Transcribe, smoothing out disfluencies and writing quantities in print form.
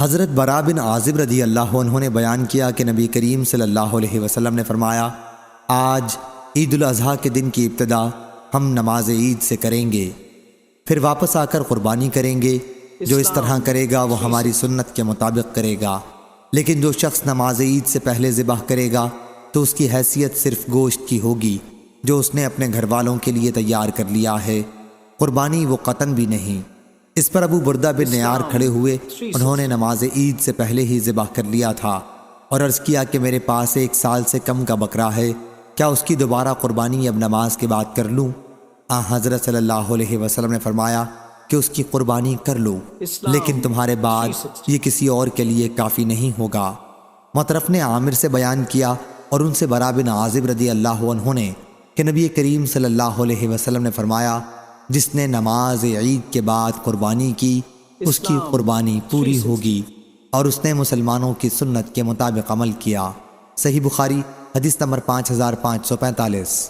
حضرت برا بن عازب رضی اللہ عنہ نے بیان کیا کہ نبی کریم صلی اللہ علیہ وسلم نے فرمایا، آج عید الاضحیٰ کے دن کی ابتدا ہم نماز عید سے کریں گے، پھر واپس آ کر قربانی کریں گے۔ جو اس طرح کرے گا وہ ہماری سنت کے مطابق کرے گا، لیکن جو شخص نماز عید سے پہلے ذبح کرے گا تو اس کی حیثیت صرف گوشت کی ہوگی جو اس نے اپنے گھر والوں کے لیے تیار کر لیا ہے، قربانی وہ قطن بھی نہیں۔ اس پر ابو بردہ بن نیار کھڑے ہوئے، انہوں نے نماز عید سے پہلے ہی ذبح کر لیا تھا اور عرض کیا کہ میرے پاس 1 سال سے کم کا بکرا ہے، کیا اس کی دوبارہ قربانی اب نماز کے بعد کر لوں؟ حضرت صلی اللہ علیہ وسلم نے فرمایا کہ اس کی قربانی کر لو، لیکن تمہارے بعد یہ کسی اور کے لیے کافی نہیں ہوگا۔ مطرف نے عامر سے بیان کیا اور ان سے برا بن عازب رضی اللہ عنہ نے کہ نبی کریم صلی اللہ علیہ وسلم نے فرمایا، جس نے نماز عید کے بعد قربانی کی اس کی قربانی پوری ہوگی اور اس نے مسلمانوں کی سنت کے مطابق عمل کیا۔ صحیح بخاری حدیث نمبر 5545